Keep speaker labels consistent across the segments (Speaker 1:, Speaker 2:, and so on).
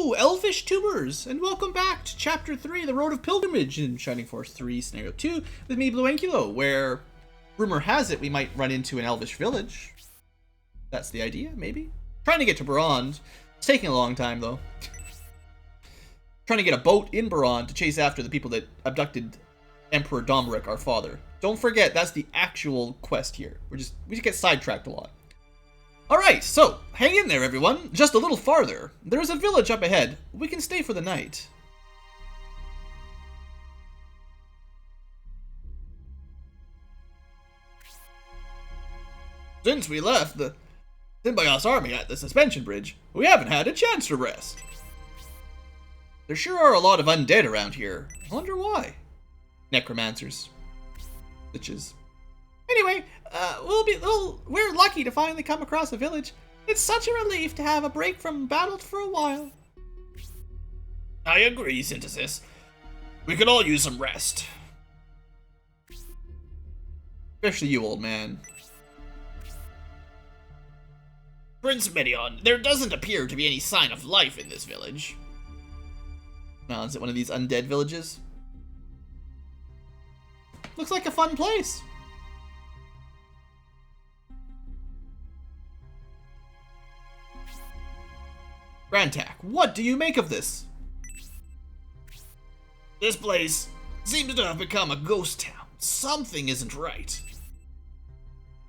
Speaker 1: Hello, elfish tubers, and welcome back to Chapter 3, The Road of Pilgrimage in Shining Force 3, Scenario 2, with me, BlueAnkylo, where, rumor has it, we might run into an elvish village. That's the idea, maybe? Trying to get to Barond. It's taking a long time, though. Trying to get a boat in Barond to chase after the people that abducted Emperor Domeric, our father. Don't forget, that's the actual quest here. We just get sidetracked a lot. Alright, so, hang in there, everyone. Just a little farther. There's a village up ahead. We can stay for the night. Since we left the Symbiote's army at the suspension bridge, we haven't had a chance to rest. There sure are a lot of undead around here. I wonder why. Necromancers. Liches. Anyway, we're lucky to finally come across a village. It's such a relief to have a break from battle for a while. I agree, Synthesis. We could all use some rest. Especially you, old man. Prince Medion, there doesn't appear to be any sign of life in this village. Now, is it one of these undead villages? Looks like a fun place. Grantak, what do you make of this? This place seems to have become a ghost town. Something isn't right.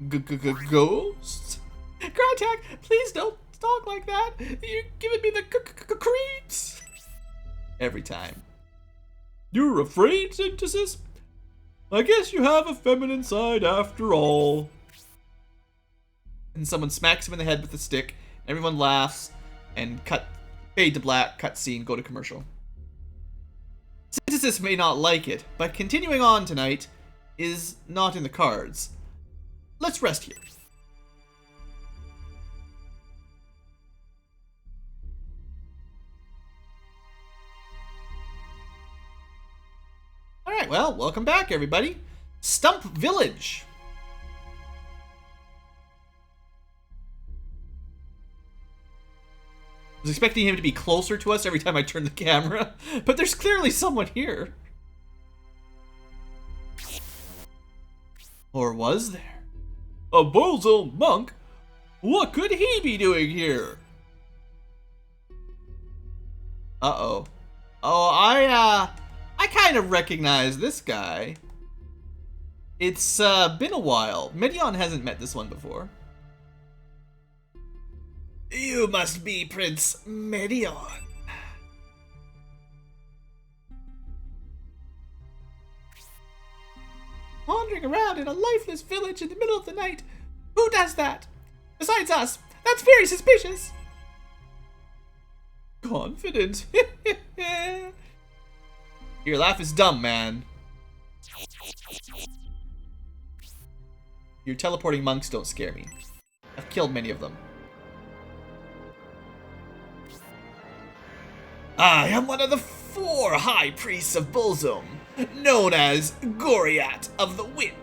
Speaker 1: Ghost? Grantak, please don't talk like that. You're giving me the creeps. Every time. You're afraid, Synthesis? I guess you have a feminine side after all. And someone smacks him in the head with a stick. Everyone laughs. And fade to black, cutscene, go to commercial. Synthesis may not like it, but continuing on tonight is not in the cards. Let's rest here. Alright, well, welcome back, everybody. Stump Village. I was expecting him to be closer to us every time I turn the camera, but there's clearly someone here. Or was there? A Bulzome monk? What could he be doing here? Uh-oh. Oh, I kind of recognize this guy. It's been a while. Medion hasn't met this one before. You must be Prince Medion. Wandering around in a lifeless village in the middle of the night. Who does that? Besides us. That's very suspicious. Confident. Your laugh is dumb, man. Your teleporting monks don't scare me. I've killed many of them. I am one of the 4 High Priests of Bulzome, known as Goriat of the Wind.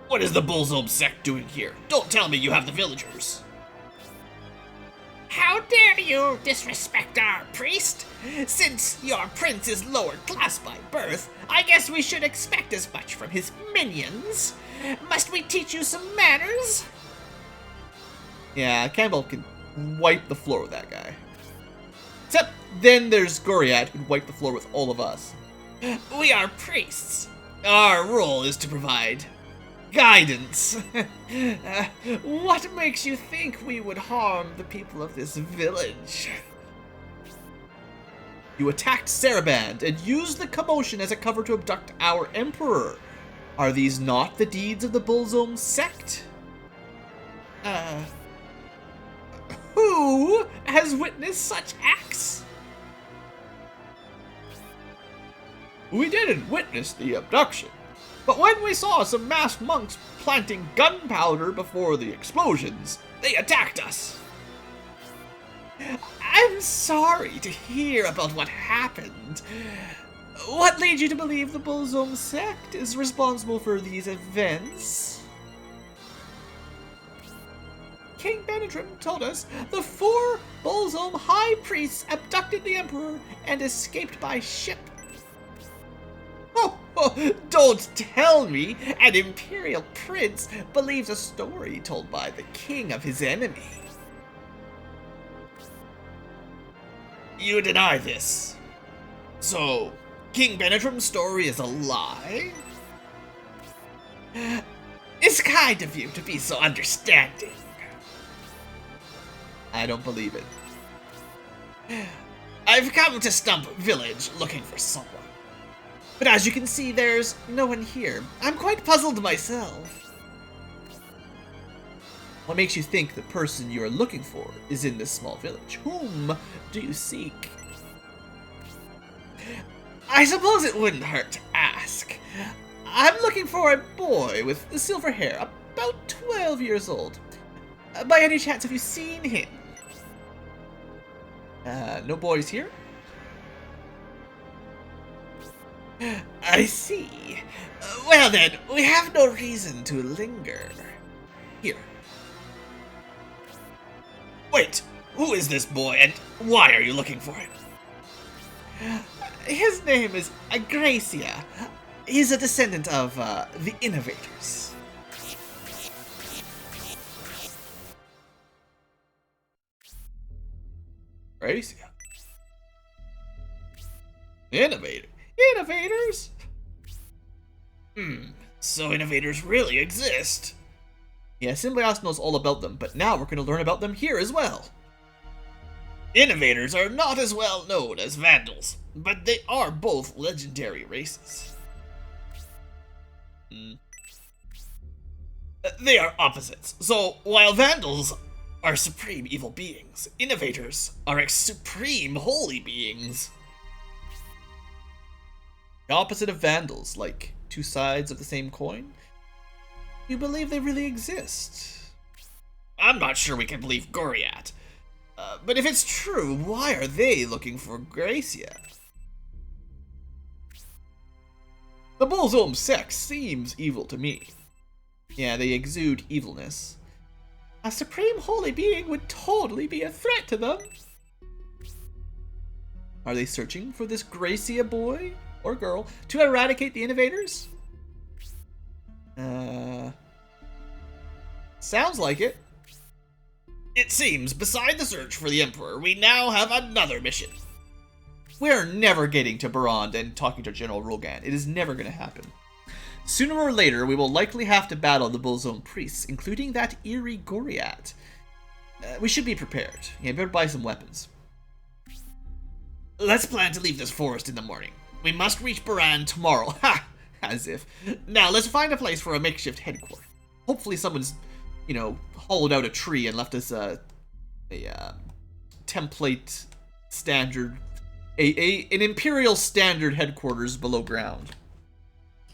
Speaker 1: What is the Bulzome sect doing here? Don't tell me you have the villagers. How dare you disrespect our priest? Since your prince is lower class by birth, I guess we should expect as much from his minions. Must we teach you some manners? Yeah, Campbell can wipe the floor with that guy. Except then there's Goriat who'd wipe the floor with all of us. We are priests. Our role is to provide guidance. What makes you think we would harm the people of this village? You attacked Saraband and used the commotion as a cover to abduct our emperor. Are these not the deeds of the Bulzome sect? Who has witnessed such acts? We didn't witness the abduction, but when we saw some masked monks planting gunpowder before the explosions, they attacked us. I'm sorry to hear about what happened. What led you to believe the Bulzome sect is responsible for these events? King Benadryl told us the 4 Bulzome High Priests abducted the Emperor and escaped by ship. Oh, don't tell me an Imperial Prince believes a story told by the king of his enemy. You deny this. So, King Benadrym's story is a lie? It's kind of you to be so understanding. I don't believe it. I've come to Stump Village looking for someone. But as you can see, there's no one here. I'm quite puzzled myself. What makes you think the person you're looking for is in this small village? Whom do you seek? I suppose it wouldn't hurt to ask. I'm looking for a boy with silver hair, about 12 years old. By any chance, have you seen him? No boys here? I see. Well then, we have no reason to linger. Here. Wait, who is this boy and why are you looking for him? His name is Gracia. He's a descendant of the Innovators. Gracia? Innovators? So Innovators really exist. Yeah, Symbios knows all about them, but now we're going to learn about them here as well. Innovators are not as well known as Vandals, but they are both legendary races. They are opposites, so while Vandals are supreme evil beings, Innovators are supreme holy beings. The opposite of Vandals, like two sides of the same coin? You believe they really exist? I'm not sure we can believe Goriat. But if it's true, why are they looking for Gracia? The Bulzome sect seems evil to me. Yeah, they exude evilness. A supreme holy being would totally be a threat to them. Are they searching for this Gracia boy or girl to eradicate the Innovators? Sounds like it. It seems, beside the search for the Emperor, we now have another mission. We're never getting to Barond and talking to General Rogan. It is never going to happen. Sooner or later, we will likely have to battle the Bulzome priests, including that eerie Goriat. We should be prepared. Yeah, better buy some weapons. Let's plan to leave this forest in the morning. We must reach Barand tomorrow. Ha! As if. Now, let's find a place for a makeshift headquarters. Hopefully someone's, you know, hollowed out a tree and left us a template standard, an imperial standard headquarters below ground.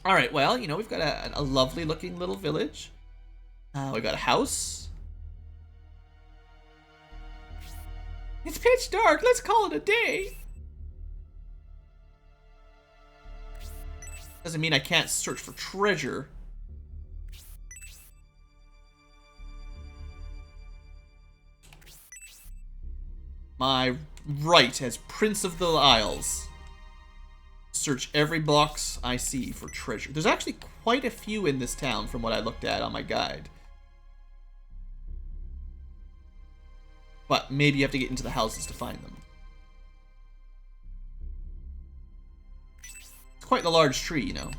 Speaker 1: All right, well, you know, we've got a lovely looking little village. We've got a house. It's pitch dark. Let's call it a day. Doesn't mean I can't search for treasure. My right as Prince of the Isles. Search every box I see for treasure. There's actually quite a few in this town from what I looked at on my guide. But maybe you have to get into the houses to find them. It's quite a large tree, you know.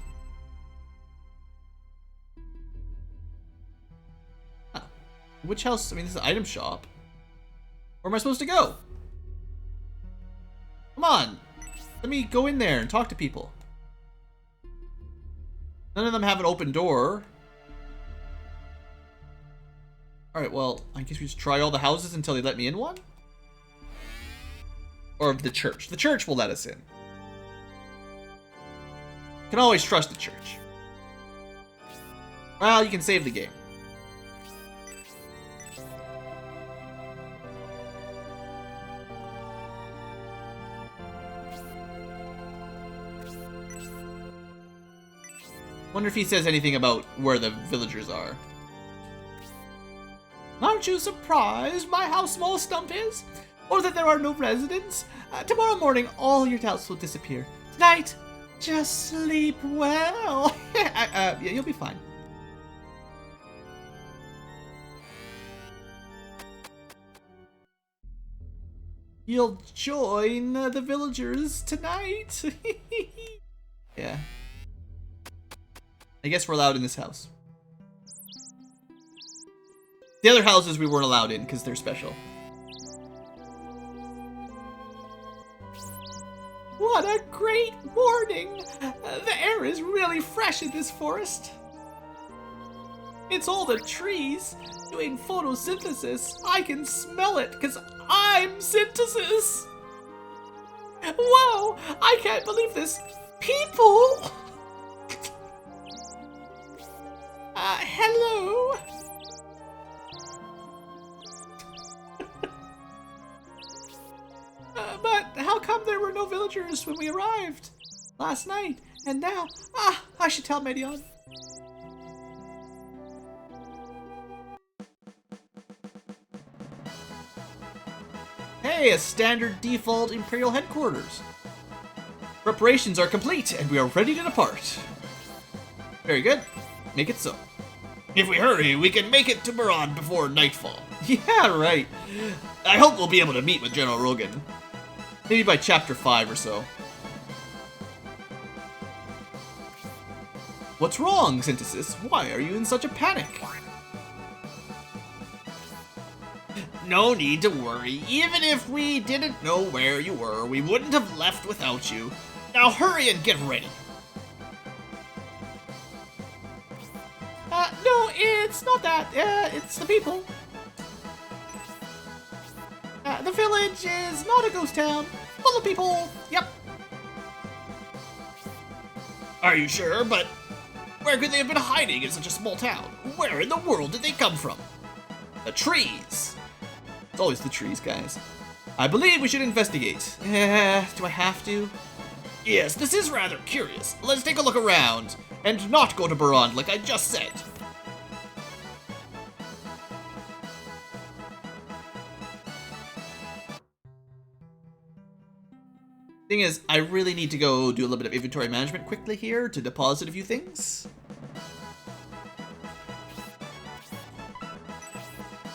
Speaker 1: Huh. Which house? I mean, this is an item shop. Where am I supposed to go? Come on. Let me go in there and talk to people. None of them have an open door. Alright, well, I guess we just try all the houses until they let me in one? Or the church. The church will let us in. Can always trust the church. Well, you can save the game. Wonder if he says anything about where the villagers are. Aren't you surprised by how small a stump is? Or that there are no residents? Tomorrow morning, all your doubts will disappear. Tonight, just sleep well. Yeah, you'll be fine. You'll join the villagers tonight. Yeah. I guess we're allowed in this house. The other houses we weren't allowed in because they're special. What a great morning! The air is really fresh in this forest. It's all the trees doing photosynthesis. I can smell it because I'm synthesis. Whoa! I can't believe this. People! Hello? But how come there were no villagers when we arrived last night? And now, I should tell Medion. Hey, a standard default Imperial headquarters. Preparations are complete, and we are ready to depart. Very good. Make it so. If we hurry, we can make it to Buran before nightfall. Yeah, right. I hope we'll be able to meet with General Rogan. Maybe by chapter 5 or so. What's wrong, Synthesis? Why are you in such a panic? No need to worry. Even if we didn't know where you were, we wouldn't have left without you. Now hurry and get ready. No, it's not that. It's the people. The village is not a ghost town. Full of people. Yep. Are you sure? But where could they have been hiding in such a small town? Where in the world did they come from? The trees. It's always the trees, guys. I believe we should investigate. Do I have to? Yes, this is rather curious. Let's take a look around and not go to Buran like I just said. Thing is, I really need to go do a little bit of inventory management quickly here to deposit a few things.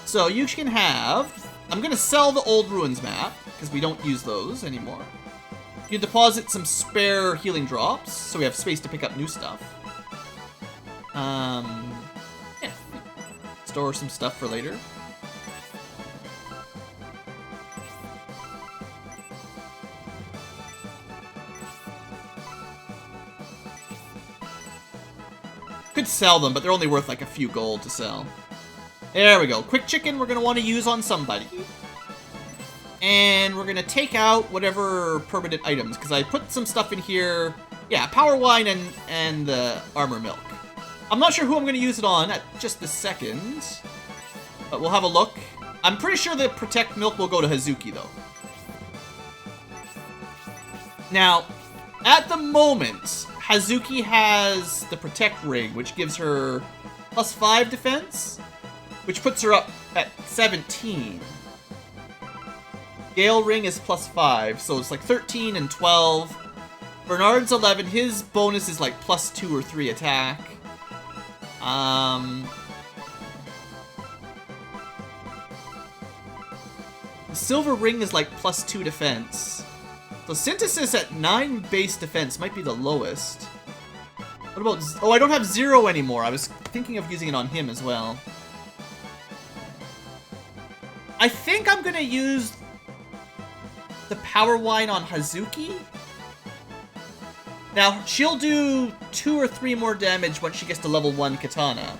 Speaker 1: So you can have... I'm going to sell the old ruins map, because we don't use those anymore. You can deposit some spare healing drops, so we have space to pick up new stuff. Yeah. Store some stuff for later. Could sell them, but they're only worth like a few gold to sell. There we go. Quick chicken we're going to want to use on somebody. And we're going to take out whatever permanent items, because I put some stuff in here. Yeah, power wine and the armor milk. I'm not sure who I'm going to use it on at just this second, but we'll have a look. I'm pretty sure the protect milk will go to Hazuki, though. Now, at the moment, Hazuki has the protect ring, which gives her +5 defense, which puts her up at 17. Gale ring is +5, so it's like 13 and 12. Bernard's 11, his bonus is like +2 or 3 attack. The silver ring is like +2 defense. So Synthesis at 9 base defense might be the lowest. What about... Oh, I don't have 0 anymore. I was thinking of using it on him as well. I think I'm going to use the power wine on Hazuki. Now, she'll do 2 or 3 more damage once she gets to level 1 katana.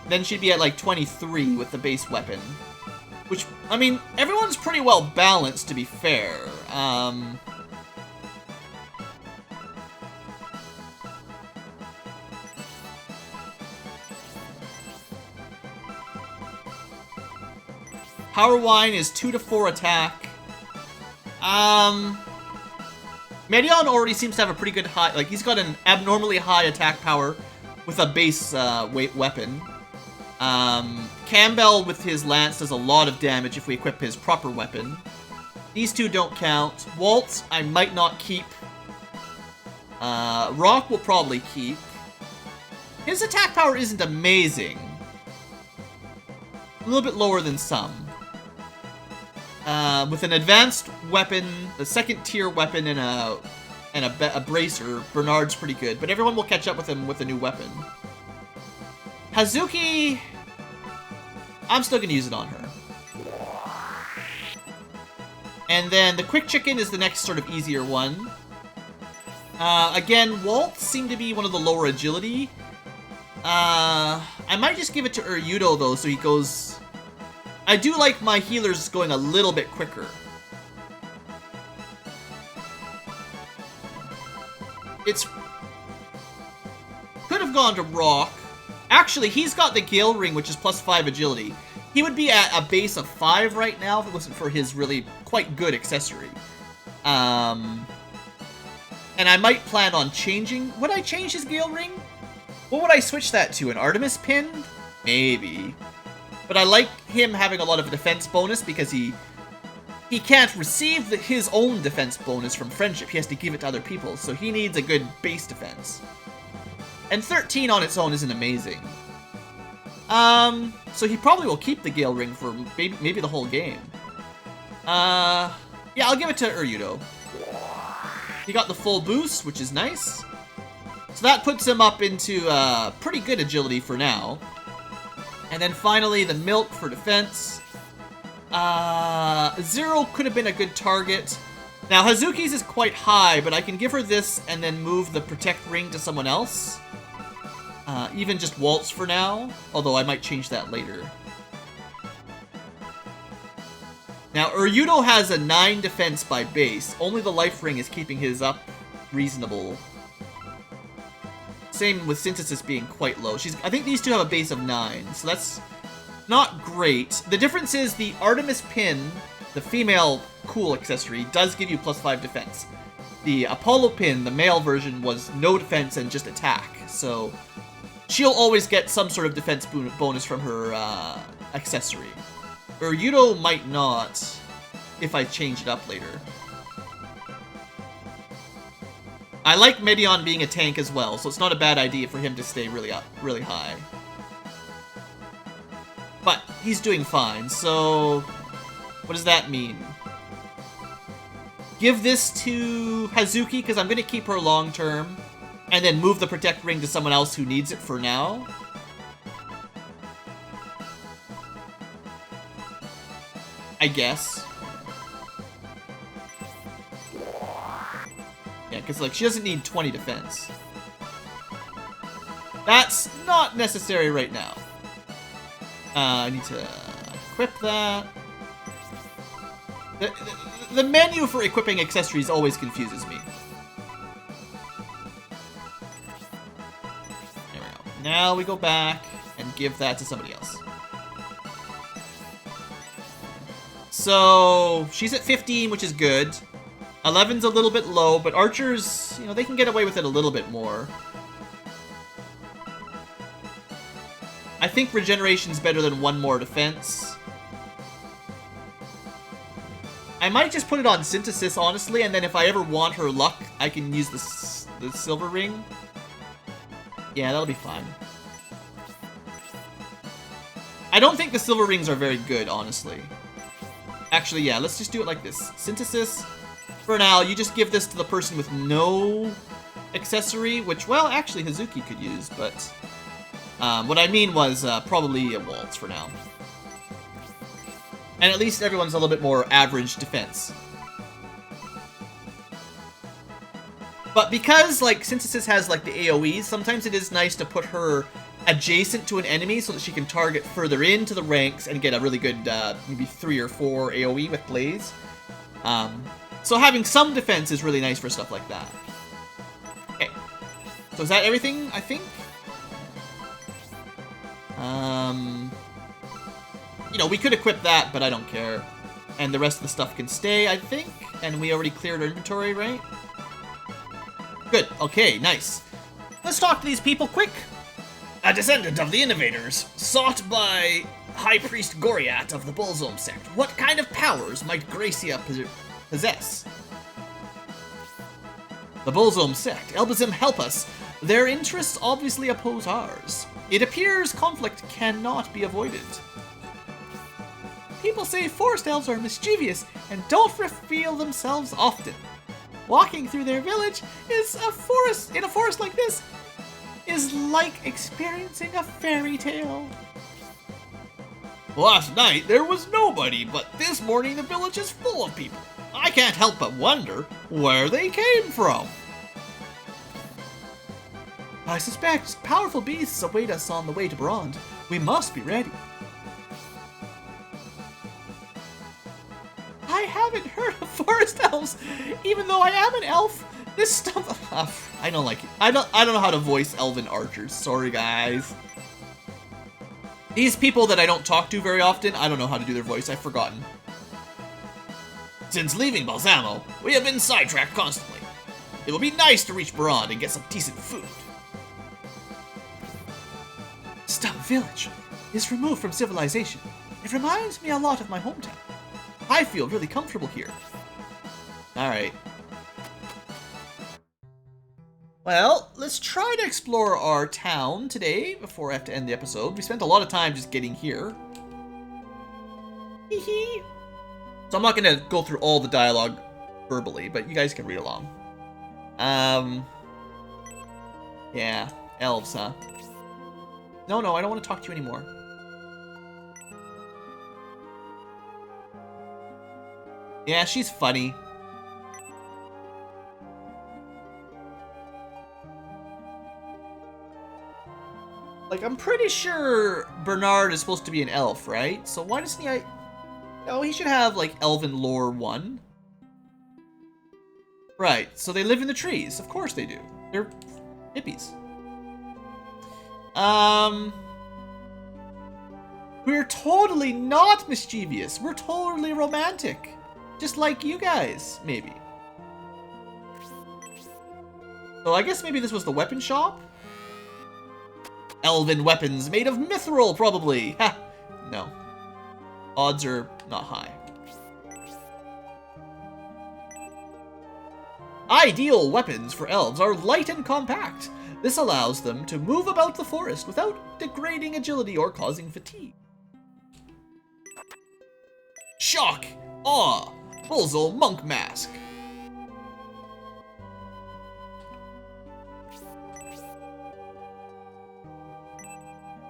Speaker 1: Then she'd be at like 23 with the base weapon. Which, I mean, everyone's pretty well balanced, to be fair. Power Wine is 2 to 4 attack. Medion already seems to have a pretty good high... Like, he's got an abnormally high attack power with a base weight weapon. Campbell with his lance does a lot of damage if we equip his proper weapon. These two don't count. Waltz, I might not keep. Rock will probably keep. His attack power isn't amazing. A little bit lower than some. With an advanced weapon, a second tier weapon, and a bracer, Bernard's pretty good. But everyone will catch up with him with a new weapon. Hazuki, I'm still gonna use it on her. And then the quick chicken is the next sort of easier one. Again, Waltz seemed to be one of the lower agility. I might just give it to Uryudo though, so he goes... I do like my healers going a little bit quicker. It's... Could have gone to Rock. Actually, he's got the Gale Ring, which is +5 agility. He would be at a base of 5 right now if it wasn't for his really quite good accessory. And I might plan on changing... Would I change his Gale Ring? What would I switch that to? An Artemis pin? Maybe. But I like him having a lot of defense bonus because he can't receive his own defense bonus from friendship. He has to give it to other people, so he needs a good base defense. And 13 on its own isn't amazing. So he probably will keep the Gale Ring for maybe the whole game. Yeah, I'll give it to Uryudo. He got the full boost, which is nice. So that puts him up into pretty good agility for now. And then finally, the Milk for defense. Zero could have been a good target. Now, Hazuki's is quite high, but I can give her this and then move the Protect Ring to someone else. Even just Waltz for now, although I might change that later. Now, Uryudo has a 9 defense by base. Only the Life Ring is keeping his up reasonable. Same with Synthesis being quite low. I think these two have a base of 9, so that's not great. The difference is the Artemis pin, the female cool accessory, does give you +5 defense. The Apollo pin, the male version, was no defense and just attack, so she'll always get some sort of defense bonus from her accessory. Uryudo might not, if I change it up later. I like Medion being a tank as well, so it's not a bad idea for him to stay really high. But he's doing fine, so what does that mean? Give this to Hazuki, because I'm going to keep her long term, and then move the Protect Ring to someone else who needs it for now. I guess. Yeah, because like she doesn't need 20 defense. That's not necessary right now. I need to equip that. The menu for equipping accessories always confuses me. There we go. Now we go back and give that to somebody else. So she's at 15, which is good. 11's a little bit low, but archers, you know, they can get away with it a little bit more. I think regeneration's better than 1 more defense. I might just put it on Synthesis, honestly, and then if I ever want her luck, I can use the silver ring. Yeah, that'll be fine. I don't think the silver rings are very good, honestly. Actually, yeah, let's just do it like this. Synthesis. For now, you just give this to the person with no accessory, which, well, actually Hazuki could use, but what I mean was probably a Waltz for now. And at least everyone's a little bit more average defense. But because, like, Synthesis has, like, the AoEs, sometimes it is nice to put her adjacent to an enemy so that she can target further into the ranks and get a really good, maybe 3 or 4 AoE with Blaze. So having some defense is really nice for stuff like that. Okay. So is that everything, I think? You know, we could equip that, but I don't care. And the rest of the stuff can stay, I think. And we already cleared our inventory, right? Good. Okay, nice. Let's talk to these people quick. A descendant of the Innovators, sought by High Priest Goriat of the Bulzome sect. What kind of powers might Gracia possess? The Bulzome sect. Elbazim, help us. Their interests obviously oppose ours. It appears conflict cannot be avoided. People say forest elves are mischievous and don't reveal themselves often. Walking through their village in a forest like this is like experiencing a fairy tale. Last night there was nobody, but this morning the village is full of people. I can't help but wonder where they came from. I suspect powerful beasts await us on the way to Brond. We must be ready. I haven't heard of forest elves, even though I am an elf. This stuff, I don't like it. I don't know how to voice elven archers. Sorry, guys. These people that I don't talk to very often, I don't know how to do their voice. I've forgotten. Since leaving Balsamo, we have been sidetracked constantly. It will be nice to reach Brond and get some decent food. Stump Village is removed from civilization. It reminds me a lot of my hometown. I feel really comfortable here. Alright. Well, let's try to explore our town today before I have to end the episode. We spent a lot of time just getting here. Hee. So I'm not going to go through all the dialogue verbally, but you guys can read along. Yeah, elves, huh? No, I don't want to talk to you anymore. Yeah, she's funny. Like, I'm pretty sure Bernard is supposed to be an elf, right? So why doesn't he... Oh, he should have, like, Elven Lore 1. Right, so they live in the trees. Of course they do. They're hippies. We're totally not mischievous. We're totally romantic. Just like you guys, maybe. So I guess maybe this was the weapon shop? Elven weapons made of mithril, probably. Ha! No. Odds are not high. Ideal weapons for elves are light and compact. This allows them to move about the forest without degrading agility or causing fatigue. Shock! Awe! Bulzome Monk Mask.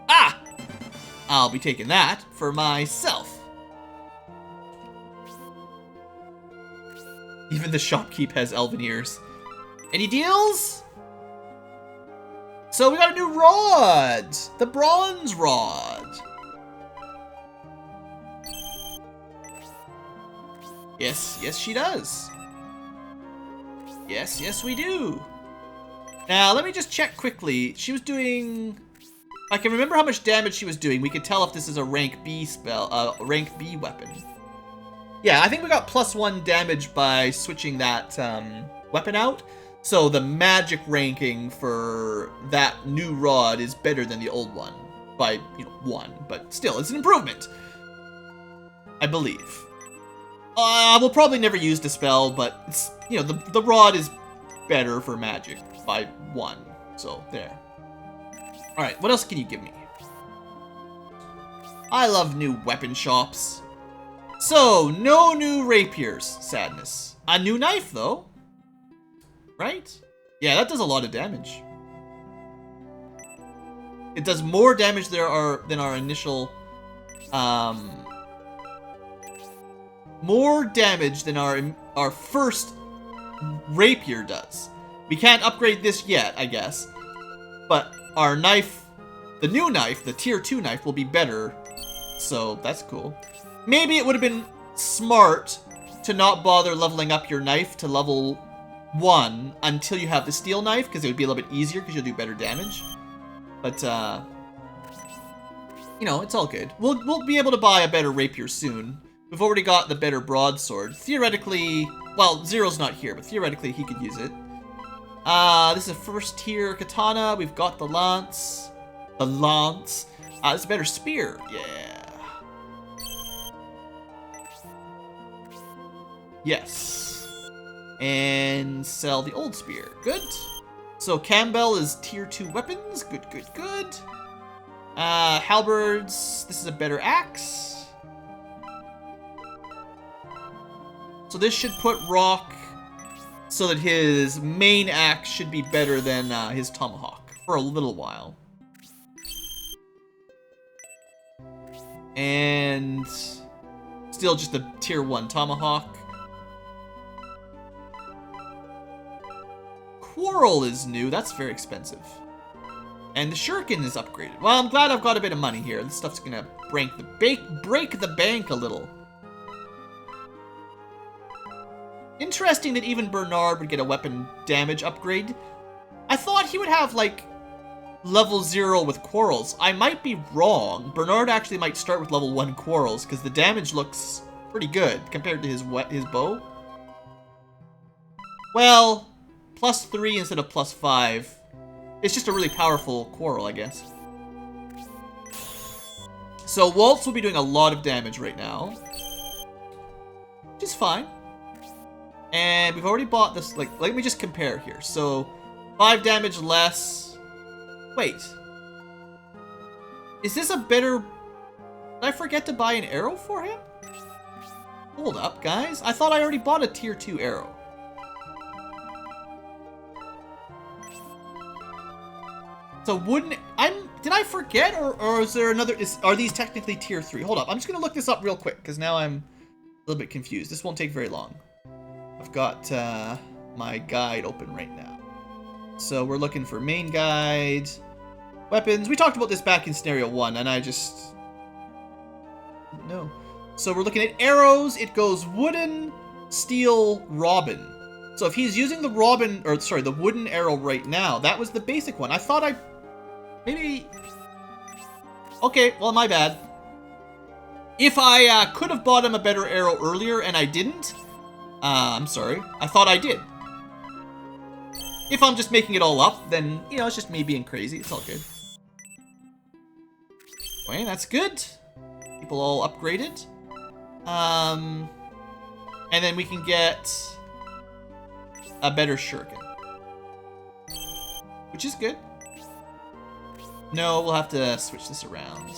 Speaker 1: Ah! I'll be taking that for myself. Even the shopkeep has elven ears. Any deals? So we got a new rod! The bronze rod. Yes, she does. Yes, we do. Now, let me just check quickly. She was doing... I can remember how much damage she was doing. We could tell if this is a rank B spell, rank B weapon. Yeah, I think we got +1 damage by switching that weapon out. So the magic ranking for that new rod is better than the old one by, 1. But still, it's an improvement. I believe. We'll probably never use Dispel, but it's, the rod is better for magic by 1. So, there. Alright, what else can you give me? I love new weapon shops. So, no new rapiers. Sadness. A new knife, though. Right? Yeah, that does a lot of damage. It does more damage than our initial... more damage than our first rapier does. We can't upgrade this yet, I guess. But our knife, the new knife, the tier 2 knife, will be better. So that's cool. Maybe it would have been smart to not bother leveling up your knife to level 1 until you have the steel knife, because it would be a little bit easier because you'll do better damage. But, it's all good. We'll be able to buy a better rapier soon. We've already got the better broadsword. Theoretically, well, Zero's not here, but theoretically he could use it. This is a first tier katana. We've got the lance. The lance. It's a better spear. Yeah. Yes. And sell the old spear. Good. So Campbell is tier 2 weapons. Good, good, good. Halberds. This is a better axe. So this should put Rock so that his main axe should be better than his tomahawk for a little while. And still just a tier 1 tomahawk. Quarrel is new. That's very expensive. And the shuriken is upgraded. Well, I'm glad I've got a bit of money here. This stuff's gonna break the bank a little. Interesting that even Bernard would get a weapon damage upgrade. I thought he would have, like, level 0 with quarrels. I might be wrong. Bernard actually might start with level 1 quarrels, because the damage looks pretty good compared to his bow. Well, +3 instead of +5. It's just a really powerful quarrel, I guess. So Waltz will be doing a lot of damage right now, which is fine. And we've already bought this, like, let me just compare here. So, 5 damage less. Wait. Is this a better... Did I forget to buy an arrow for him? Hold up, guys. I thought I already bought a tier 2 arrow. So wooden... Did I forget? Or is there another... Are these technically tier 3? Hold up. I'm just going to look this up real quick, because now I'm a little bit confused. This won't take very long. I've got my guide open right now. So we're looking for main guide, weapons. We talked about this back in scenario 1, and I just... No. So we're looking at arrows. It goes wooden, steel, robin. So if he's using the the wooden arrow right now, that was the basic one. I thought I... Maybe... Okay, well, my bad. If I could have bought him a better arrow earlier and I didn't... I'm sorry. I thought I did. If I'm just making it all up, then, you know, it's just me being crazy. It's all good. Okay, that's good. People all upgraded. And then we can get a better shuriken, which is good. No, we'll have to switch this around.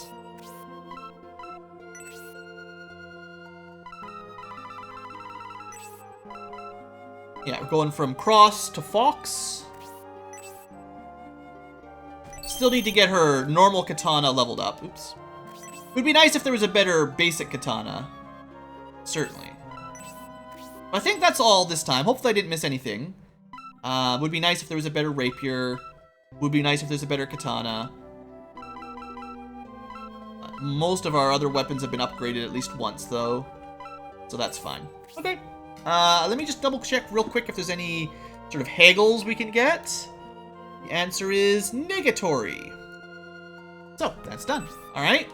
Speaker 1: Yeah, we're going from Cross to Fox. Still need to get her normal katana leveled up. Oops. It would be nice if there was a better basic katana. Certainly. I think that's all this time. Hopefully I didn't miss anything. Would be nice if there was a better rapier. Would be nice if there's a better katana. Most of our other weapons have been upgraded at least once, though. So that's fine. Okay. Let me just double check real quick if there's any sort of haggles we can get. The answer is negatory. So, that's done. Alright.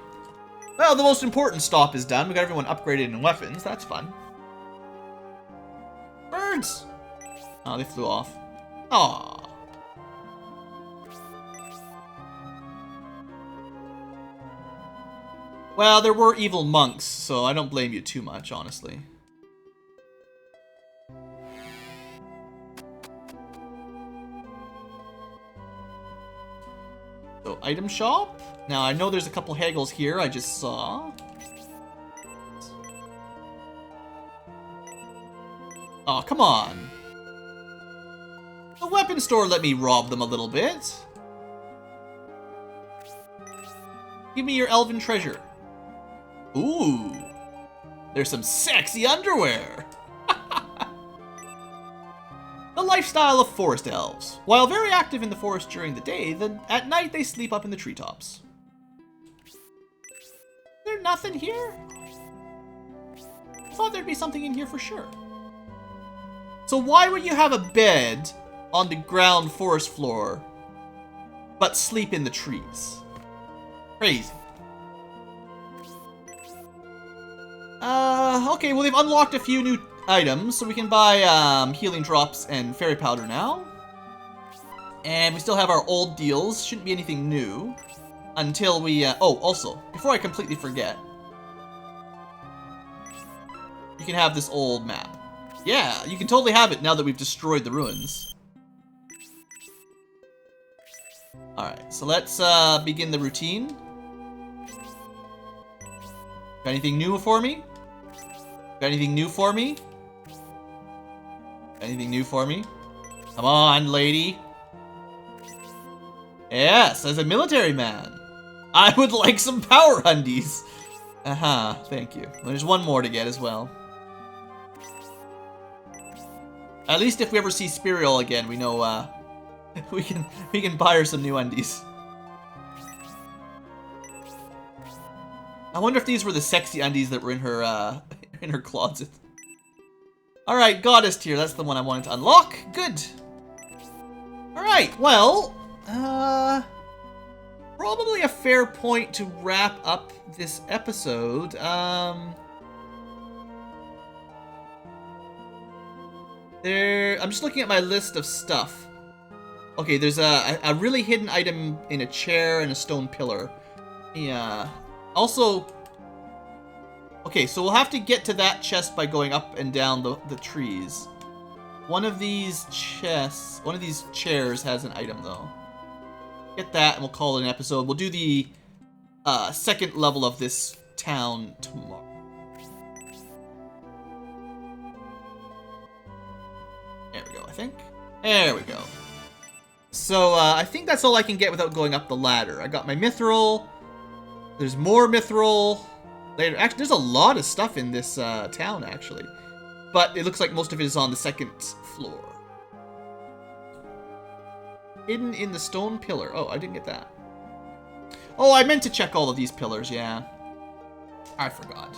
Speaker 1: Well, the most important stop is done. We got everyone upgraded in weapons. That's fun. Birds! Oh, they flew off. Aww. Well, there were evil monks, so I don't blame you too much, honestly. So, item shop. Now, I know there's a couple haggles here I just saw. Oh, come on. The weapon store let me rob them a little bit. Give me your elven treasure. Ooh. There's some sexy underwear. The lifestyle of forest elves. While very active in the forest during the day, at night they sleep up in the treetops. There's nothing here? I thought there'd be something in here for sure. So why would you have a bed on the ground forest floor, but sleep in the trees? Crazy. Okay, well they've unlocked a few new items, so we can buy healing drops and fairy powder now. And we still have our old deals, shouldn't be anything new. until we, oh, also, before I completely forget, you can have this old map. Yeah, you can totally have it now that we've destroyed the ruins. Alright, so let's begin the routine. Got anything new for me? Got anything new for me? Got anything new for me? Come on, lady. Yes, as a military man, I would like some power undies. Aha, thank you. There's one more to get as well. At least if we ever see Spirial again, we know we can buy her some new undies. I wonder if these were the sexy undies that were in her closet. All right, goddess tier. That's the one I wanted to unlock. Good. All right. Well, probably a fair point to wrap up this episode. I'm just looking at my list of stuff. Okay, there's a really hidden item in a chair and a stone pillar. Yeah. Also, okay, so we'll have to get to that chest by going up and down the trees. One of these chairs has an item though. Get that and we'll call it an episode. We'll do the second level of this town tomorrow. There we go, I think. There we go. So, I think that's all I can get without going up the ladder. I got my mithril. There's more mithril. Later. Actually, there's a lot of stuff in this town, actually. But it looks like most of it is on the second floor. Hidden in the stone pillar. Oh, I didn't get that. Oh, I meant to check all of these pillars, yeah. I forgot.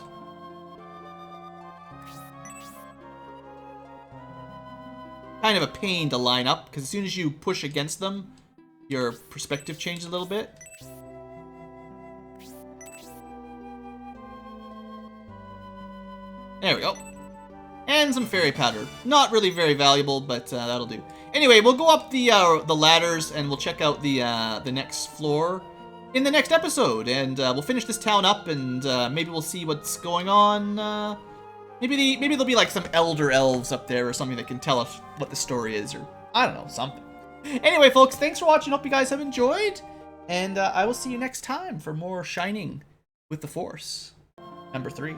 Speaker 1: Kind of a pain to line up, because as soon as you push against them, your perspective changes a little bit. There we go. And some fairy powder. Not really very valuable, but that'll do. Anyway, we'll go up the ladders, and we'll check out the next floor in the next episode. And we'll finish this town up, and maybe we'll see what's going on. Maybe there'll be like some elder elves up there or something that can tell us what the story is, or I don't know, something. Anyway, folks, thanks for watching. Hope you guys have enjoyed, and I will see you next time for more Shining with the Force, number 3.